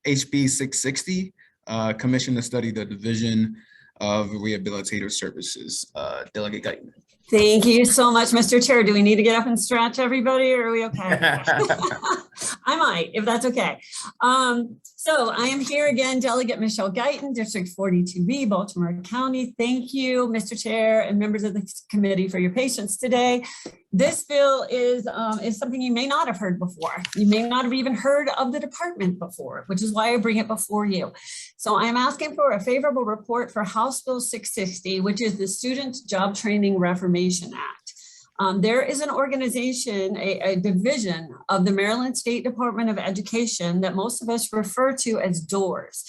HB 660, commissioned to study the Division of Rehabilitation Services. Delegate Guyton. Thank you so much, Mr. Chair. Do we need to get up and stretch, everybody, or are we okay? I might, if that's okay. So I am here again, Delegate Michelle Guyton, District 42B, Baltimore County. Thank you, Mr. Chair and members of the committee for your patience today. This bill is something you may not have heard before. You may not have even heard of the department before, which is why I bring it before you. So I am asking for a favorable report for House Bill 660, which is the Student Job Training Reformation Act. There is an organization, a division of the Maryland State Department of Education that most of us refer to as DORS,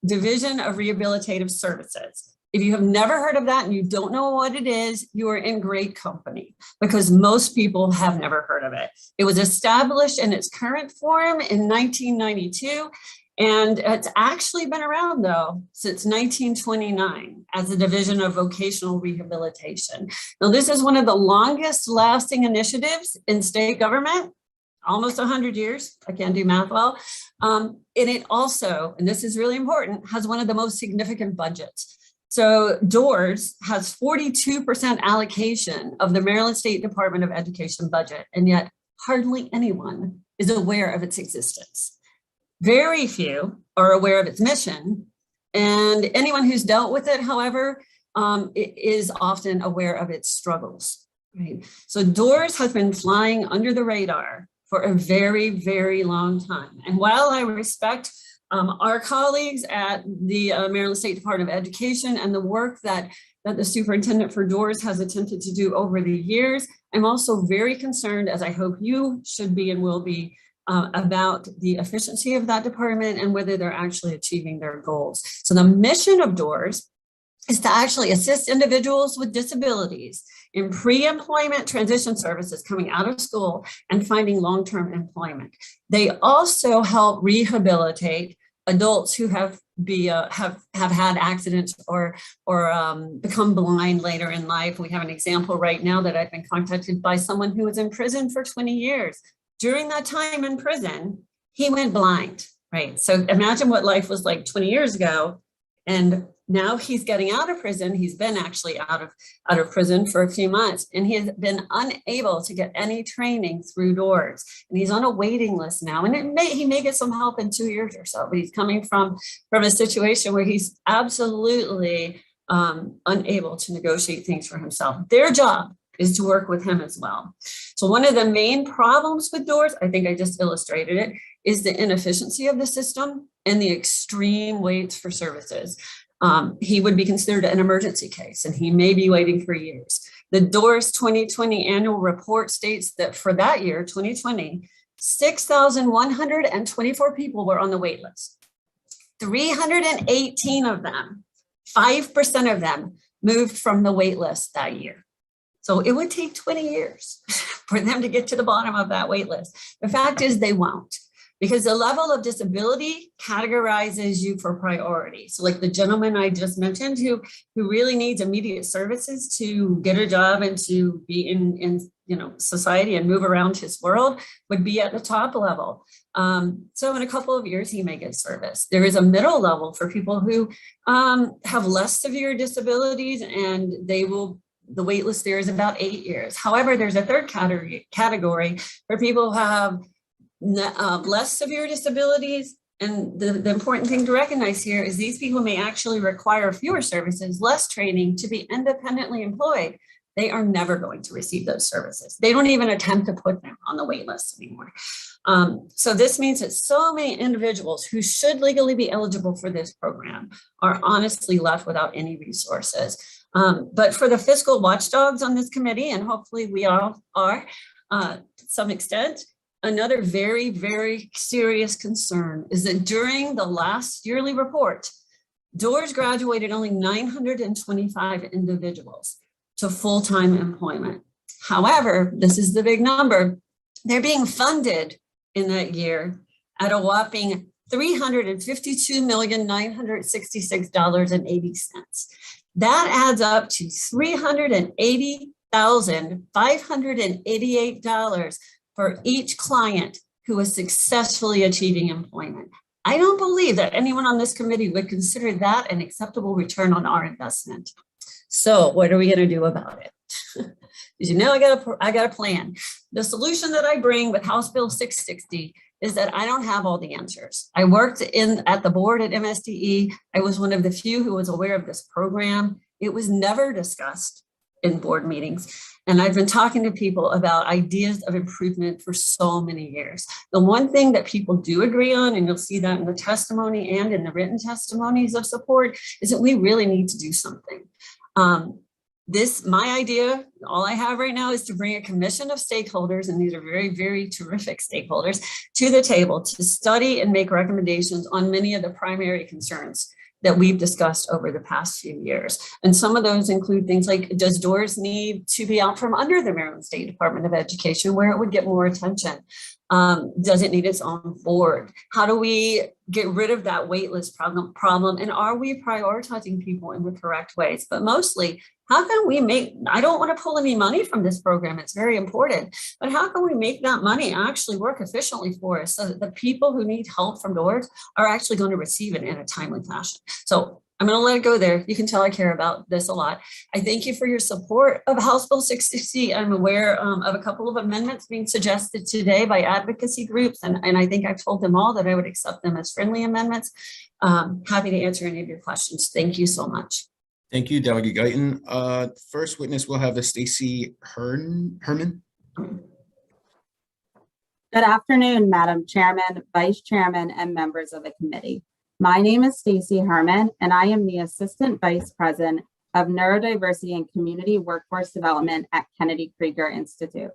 Division of Rehabilitation Services. If you have never heard of that and you don't know what it is, you are in great company because most people have never heard of it. It was established in its current form in 1992. And it's actually been around, though, since 1929 as a division of vocational rehabilitation. Now, this is one of the longest lasting initiatives in state government, almost 100 years. I can't do math well. And it also, and this is really important, has one of the most significant budgets. So DORS has 42% allocation of the Maryland State Department of Education budget, and yet hardly anyone is aware of its existence. Very few are aware of its mission, and anyone who's dealt with it, however, is often aware of its struggles. Right? So DORS has been flying under the radar for a very, very long time. And while I respect our colleagues at the Maryland State Department of Education and the work that the superintendent for DORS has attempted to do over the years, I'm also very concerned, as I hope you should be and will be, about the efficiency of that department and whether they're actually achieving their goals. So the mission of DORS is to actually assist individuals with disabilities in pre-employment transition services coming out of school and finding long-term employment. They also help rehabilitate adults who have had accidents or become blind later in life. We have an example right now that I've been contacted by someone who was in prison for 20 years. During that time in prison, he went blind, right? So imagine what life was like 20 years ago. And now he's getting out of prison. He's been actually out of prison for a few months, and he has been unable to get any training through DORS. And he's on a waiting list now. And he may get some help in 2 years or so, but he's coming from a situation where he's absolutely unable to negotiate things for himself. Their job is to work with him as well. So one of the main problems with DORS, I think I just illustrated it, is the inefficiency of the system and the extreme waits for services. He would be considered an emergency case and he may be waiting for years. The DORS 2020 annual report states that for that year, 2020, 6,124 people were on the wait list. 318 of them, 5% of them, moved from the wait list that year. So it would take 20 years for them to get to the bottom of that wait list. The fact is they won't, because the level of disability categorizes you for priority. So like the gentleman I just mentioned who really needs immediate services to get a job and to be in society and move around his world would be at the top level. So in a couple of years, he may get service. There is a middle level for people who have less severe disabilities, and the wait list there is about 8 years. However, there's a third category for people who have less severe disabilities. And the important thing to recognize here is these people may actually require fewer services, less training to be independently employed. They are never going to receive those services. They don't even attempt to put them on the wait list anymore. So this means that so many individuals who should legally be eligible for this program are honestly left without any resources. But for the fiscal watchdogs on this committee, and hopefully we all are to some extent, another very, very serious concern is that during the last yearly report, DORS graduated only 925 individuals to full-time employment. However, this is the big number, they're being funded in that year at a whopping $352,966.80. That adds up to $380,588 for each client who is successfully achieving employment. I don't believe that anyone on this committee would consider that an acceptable return on our investment. So what are we going to do about it? As you know, I got a plan. The solution that I bring with House Bill 660 is that I don't have all the answers. I worked at the board at MSDE. I was one of the few who was aware of this program. It was never discussed in board meetings. And I've been talking to people about ideas of improvement for so many years. The one thing that people do agree on, and you'll see that in the testimony and in the written testimonies of support, is that we really need to do something. My idea, all I have right now is to bring a commission of stakeholders, and these are very, very terrific stakeholders, to the table to study and make recommendations on many of the primary concerns that we've discussed over the past few years. And some of those include things like, does DORS need to be out from under the Maryland State Department of Education where it would get more attention? Does it need its own board? How do we get rid of that waitlist problem? And are we prioritizing people in the correct ways? But mostly, how can we I don't want to pull any money from this program, it's very important, but how can we make that money actually work efficiently for us so that the people who need help from DORS are actually going to receive it in a timely fashion? So I'm going to let it go there. You can tell I care about this a lot. I thank you for your support of House Bill 660. I'm aware of a couple of amendments being suggested today by advocacy groups, and I think I've told them all that I would accept them as friendly amendments. Happy to answer any of your questions. Thank you so much. Thank you, Delegate Guyton. First witness will have Stacey Herman. Good afternoon, Madam Chairman, Vice Chairman, and members of the committee. My name is Stacey Herman, and I am the Assistant Vice President of Neurodiversity and Community Workforce Development at Kennedy Krieger Institute.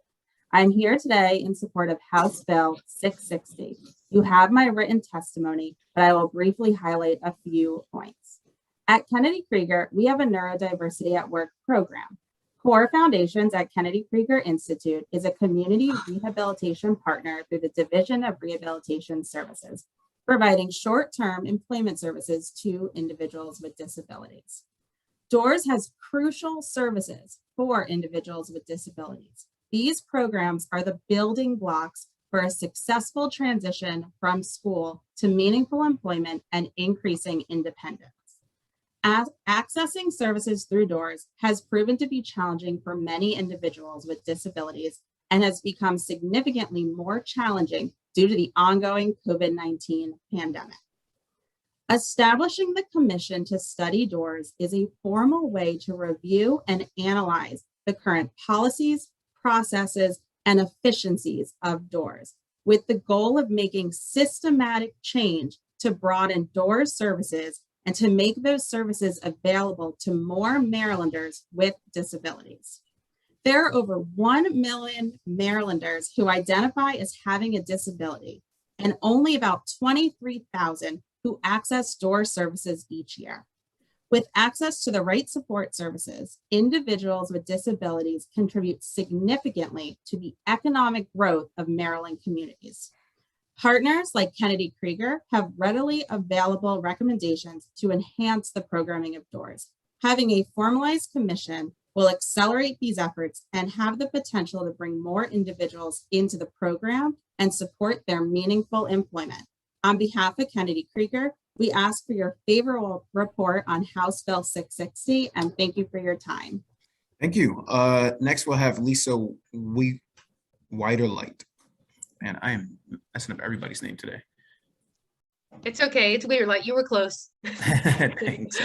I'm here today in support of House Bill 660. You have my written testimony, but I will briefly highlight a few points. At Kennedy Krieger, we have a Neurodiversity at Work program. Core Foundations at Kennedy Krieger Institute is a community rehabilitation partner through the Division of Rehabilitation Services, providing short-term employment services to individuals with disabilities. DORS has crucial services for individuals with disabilities. These programs are the building blocks for a successful transition from school to meaningful employment and increasing independence. Accessing services through DORS has proven to be challenging for many individuals with disabilities and has become significantly more challenging due to the ongoing COVID-19 pandemic. Establishing the commission to study DORS is a formal way to review and analyze the current policies, processes, and efficiencies of DORS, with the goal of making systematic change to broaden DORS services and to make those services available to more Marylanders with disabilities. There are over 1 million Marylanders who identify as having a disability, and only about 23,000 who access DORS services each year. With access to the right support services, individuals with disabilities contribute significantly to the economic growth of Maryland communities. Partners like Kennedy Krieger have readily available recommendations to enhance the programming of DORS. Having a formalized commission will accelerate these efforts and have the potential to bring more individuals into the program and support their meaningful employment. On behalf of Kennedy Krieger, we ask for your favorable report on House Bill 660, and thank you for your time. Thank you. Next, we'll have Lisa Weederlight. Man, I am messing up everybody's name today. It's okay. It's Weederlight. You were close. Thanks.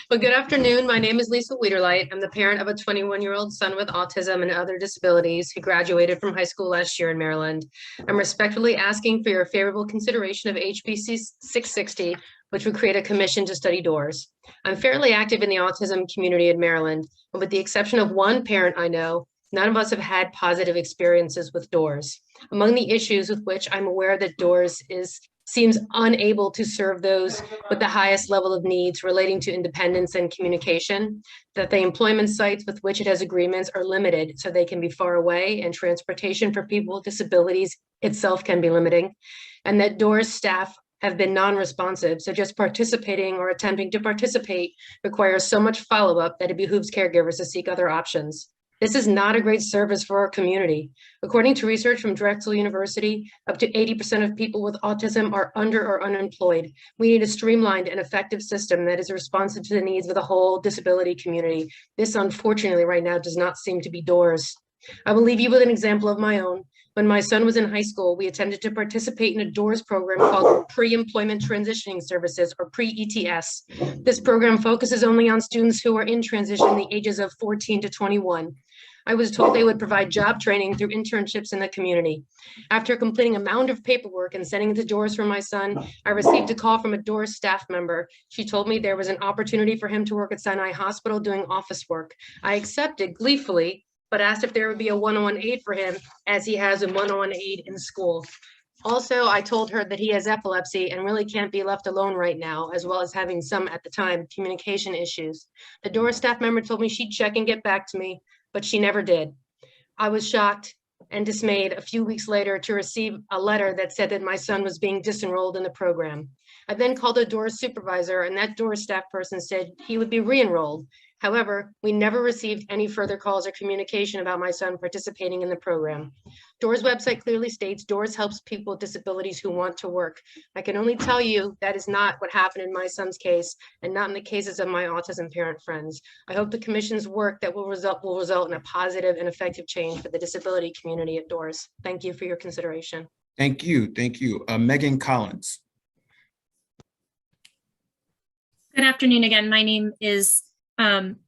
Well, good afternoon. My name is Lisa Weederlight. I'm the parent of a 21-year-old son with autism and other disabilities who graduated from high school last year in Maryland. I'm respectfully asking for your favorable consideration of HBC 660, which would create a commission to study DORS. I'm fairly active in the autism community in Maryland, and with the exception of one parent I know, none of us have had positive experiences with DORS. Among the issues with which I'm aware that DORS seems unable to serve those with the highest level of needs relating to independence and communication, that the employment sites with which it has agreements are limited so they can be far away, and transportation for people with disabilities itself can be limiting, and that DORS staff have been non-responsive, so just participating or attempting to participate requires so much follow-up that it behooves caregivers to seek other options. This is not a great service for our community. According to research from Drexel University, up to 80% of people with autism are under or unemployed. We need a streamlined and effective system that is responsive to the needs of the whole disability community. This, unfortunately, right now does not seem to be DORS. I will leave you with an example of my own. When my son was in high school, we attempted to participate in a DORS program called Pre-Employment Transitioning Services, or pre-ETS. This program focuses only on students who are in transition in the ages of 14 to 21. I was told they would provide job training through internships in the community. After completing a mound of paperwork and sending it to DORS for my son, I received a call from a DORS staff member. She told me there was an opportunity for him to work at Sinai Hospital doing office work. I accepted gleefully, but asked if there would be a one-on-one aid for him, as he has a one-on-one aid in school. Also, I told her that he has epilepsy and really can't be left alone right now, as well as having some, at the time, communication issues. The DORS staff member told me she'd check and get back to me, but she never did. I was shocked and dismayed a few weeks later to receive a letter that said that my son was being disenrolled in the program. I then called a DORS supervisor, and that DORS staff person said he would be re-enrolled. However, we never received any further calls or communication about my son participating in the program. DORS website clearly states DORS helps people with disabilities who want to work. I can only tell you that is not what happened in my son's case, and not in the cases of my autism parent friends. I hope the commission's work that will result in a positive and effective change for the disability community at DORS. Thank you for your consideration. Thank you. Megan Collins. Good afternoon again. My name is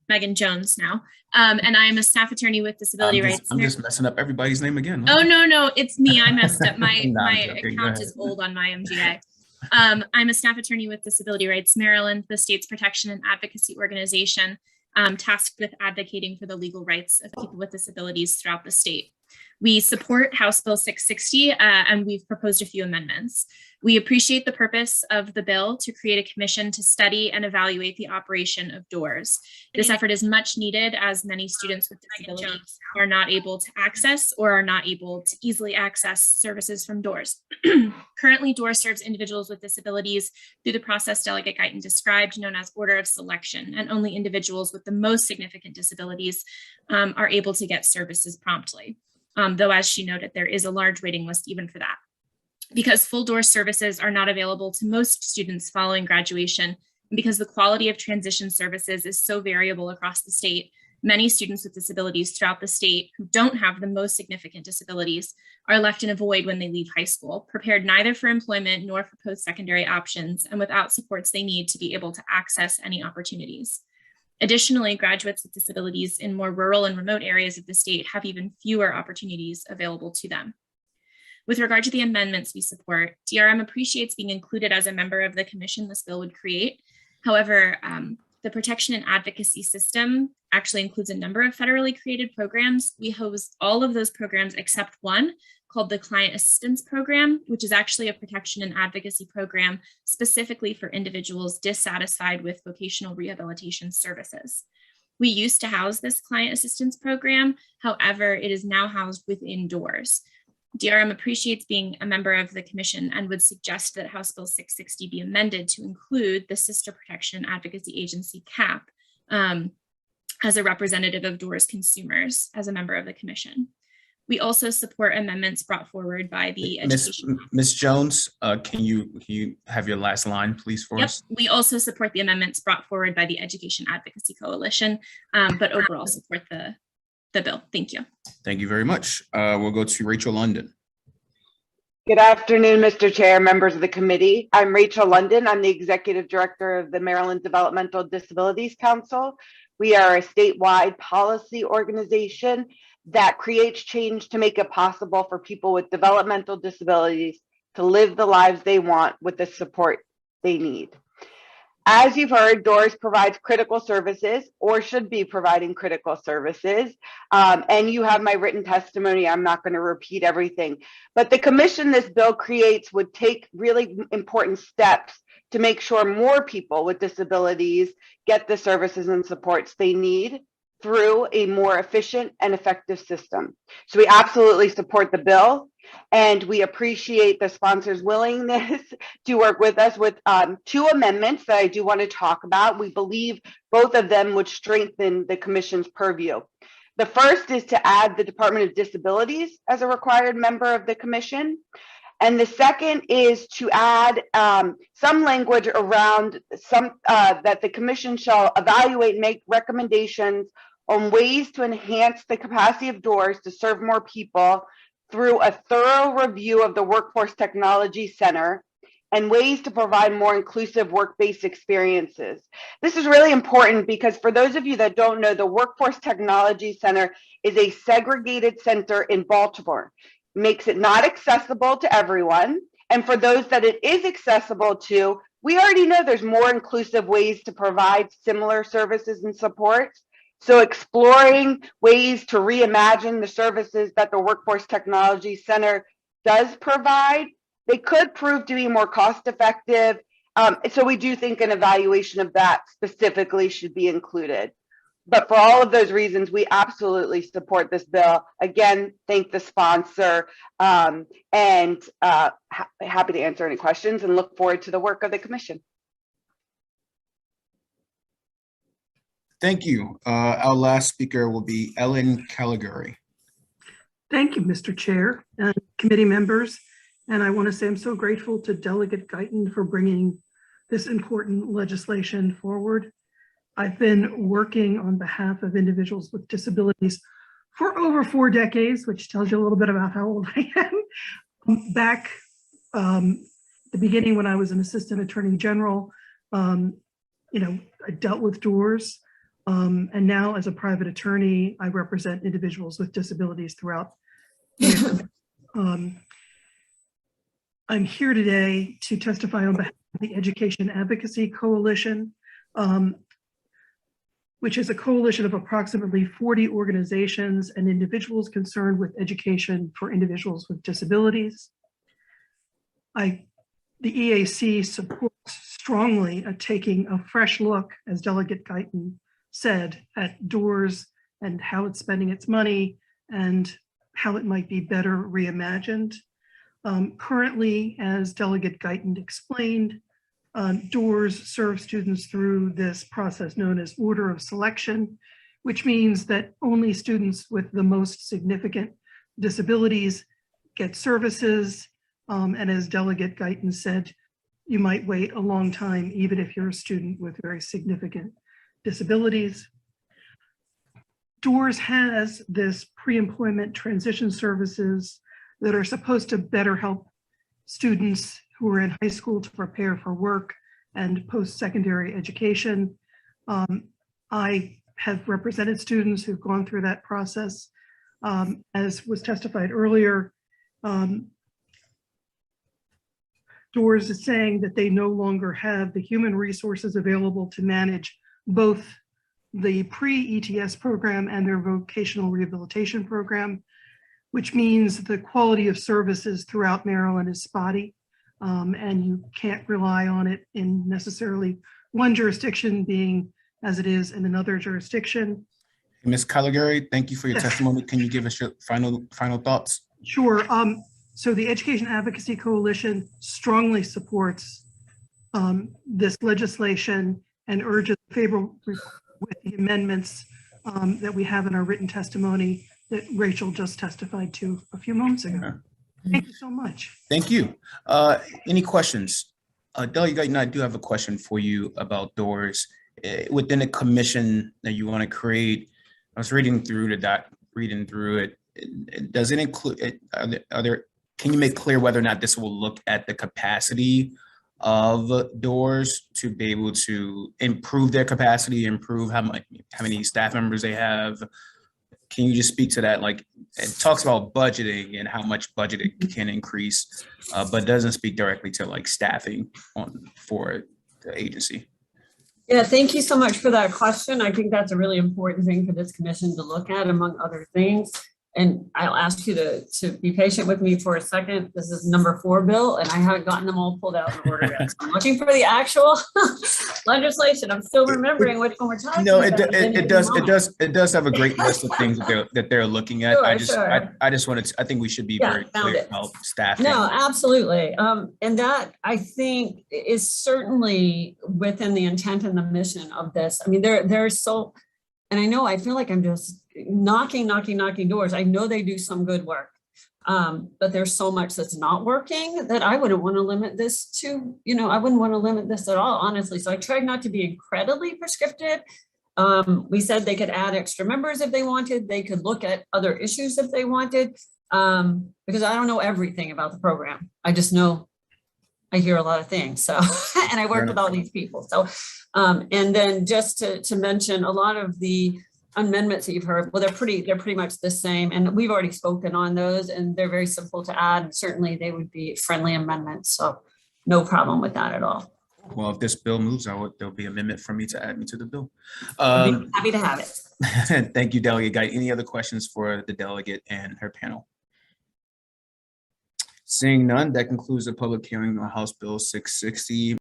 Megan Jones now, and I am a staff attorney with Disability Rights. I'm just messing up everybody's name again. Oh, no, it's me. I messed up. My No, my okay, account is old on my MGA. I'm a staff attorney with Disability Rights Maryland, the state's protection and advocacy organization tasked with advocating for the legal rights of people with disabilities throughout the state. We support House Bill 660, and we've proposed a few amendments. We appreciate the purpose of the bill to create a commission to study and evaluate the operation of DORS. This effort is much needed, as many students with disabilities are not able to access or are not able to easily access services from DORS. Currently, DORS serves individuals with disabilities through the process Delegate Guyton described, known as order of selection, and only individuals with the most significant disabilities are able to get services promptly. Though, as she noted, there is a large waiting list even for that. Because full DORS services are not available to most students following graduation, and because the quality of transition services is so variable across the state, many students with disabilities throughout the state who don't have the most significant disabilities are left in a void when they leave high school, prepared neither for employment nor for post-secondary options, and without supports they need to be able to access any opportunities. Additionally, graduates with disabilities in more rural and remote areas of the state have even fewer opportunities available to them. With regard to the amendments we support, DRM appreciates being included as a member of the commission this bill would create. However, the protection and advocacy system actually includes a number of federally created programs. We host all of those programs except one, called the Client Assistance Program, which is actually a protection and advocacy program specifically for individuals dissatisfied with vocational rehabilitation services. We used to house this Client Assistance Program. However, it is now housed within DORS. DRM appreciates being a member of the commission and would suggest that House Bill 660 be amended to include the Sister Protection and Advocacy Agency, CAP, as a representative of DORS consumers as a member of the commission. We also support amendments brought forward by the education. Ms. Jones, can you have your last line, please, for us? We also support the amendments brought forward by the Education Advocacy Coalition, but overall support the bill. Thank you. Thank you very much. We'll go to Rachel London. Good afternoon, Mr. Chair, members of the committee. I'm Rachel London. I'm the Executive Director of the Maryland Developmental Disabilities Council. We are a statewide policy organization that creates change to make it possible for people with developmental disabilities to live the lives they want with the support they need. As you've heard, DORS provides critical services, or should be providing critical services. And you have my written testimony. I'm not going to repeat everything. But the commission this bill creates would take really important steps to make sure more people with disabilities get the services and supports they need through a more efficient and effective system. So we absolutely support the bill, and we appreciate the sponsor's willingness to work with us with two amendments that I do want to talk about. We believe both of them would strengthen the commission's purview. The first is to add the Department of Disabilities as a required member of the commission. And the second is to add some language around that the commission shall evaluate, make recommendations on ways to enhance the capacity of DORS to serve more people through a thorough review of the Workforce Technology Center and ways to provide more inclusive work-based experiences. This is really important because for those of you that don't know, the Workforce Technology Center is a segregated center in Baltimore. Makes it not accessible to everyone. And for those that it is accessible to, we already know there's more inclusive ways to provide similar services and supports. So exploring ways to reimagine the services that the Workforce Technology Center does provide, they could prove to be more cost effective. So we do think an evaluation of that specifically should be included. But for all of those reasons, we absolutely support this bill. Again, thank the sponsor and happy to answer any questions and look forward to the work of the commission. Thank you. Our last speaker will be Ellen Caligari. Thank you, Mr. Chair and committee members. And I want to say I'm so grateful to Delegate Guyton for bringing this important legislation forward. I've been working on behalf of individuals with disabilities for over 4 decades, which tells you a little bit about how old I am. Back the beginning when I was an assistant attorney general, I dealt with DORS. And now as a private attorney, I represent individuals with disabilities throughout. I'm here today to testify on behalf of the Education Advocacy Coalition, which is a coalition of approximately 40 organizations and individuals concerned with education for individuals with disabilities. The EAC supports strongly taking a fresh look, as Delegate Guyton said, at DORS and how it's spending its money and how it might be better reimagined. Currently, as Delegate Guyton explained, DORS serves students through this process known as order of selection, which means that only students with the most significant disabilities get services. And as Delegate Guyton said, you might wait a long time, even if you're a student with very significant disabilities. DORS has this pre-employment transition services that are supposed to better help students who are in high school to prepare for work and post-secondary education. I have represented students who've gone through that process. As was testified earlier, DORS is saying that they no longer have the human resources available to manage both the pre-ETS program and their vocational rehabilitation program, which means the quality of services throughout Maryland is spotty. And you can't rely on it in necessarily one jurisdiction being as it is in another jurisdiction. Ms. Caligari, thank you for your testimony. Can you give us your final thoughts? Sure. So the Education Advocacy Coalition strongly supports this legislation and urges favorable with the amendments that we have in our written testimony that Rachel just testified to a few moments ago. Okay. Thank you so much. Thank you. Any questions? Delegate Guyton, I do have a question for you about DORS. Within a commission that you want to create, I was reading through it. Does it include, can you make clear whether or not this will look at the capacity of DORS to be able to improve their capacity, improve how many staff members they have? Can you just speak to that? Like, it talks about budgeting and how much budget it can increase, but doesn't speak directly to like staffing for the agency. Yeah, thank you so much for that question. I think that's a really important thing for this commission to look at, among other things. And I'll ask you to be patient with me for a second. This is number 4 bill, and I haven't gotten them all pulled out in order yet. So I'm looking for the actual legislation. I'm still remembering which one we're talking about. It does have a great list of things that they're looking at. Sure, I think we should be very clear about staffing. No, absolutely. And that, I think, is certainly within the intent and the mission of this. I mean, there's so, and I know I feel like I'm just knocking doors. I know they do some good work. But there's so much that's not working that I wouldn't want to limit this to, I wouldn't want to limit this at all, honestly. So I tried not to be incredibly prescriptive. We said they could add extra members if they wanted. They could look at other issues if they wanted, because I don't know everything about the program. I just know I hear a lot of things. So, and I work with all these people. So, and then just to mention a lot of the amendments that you've heard, well, they're pretty much the same. And we've already spoken on those and they're very simple to add. And certainly they would be friendly amendments. So no problem with that at all. Well, if this bill moves, there'll be amendment for me to add me to the bill. I'd be happy to have it. Thank you, Delegate Guy. Any other questions for the delegate and her panel? Seeing none, that concludes the public hearing on House Bill 660.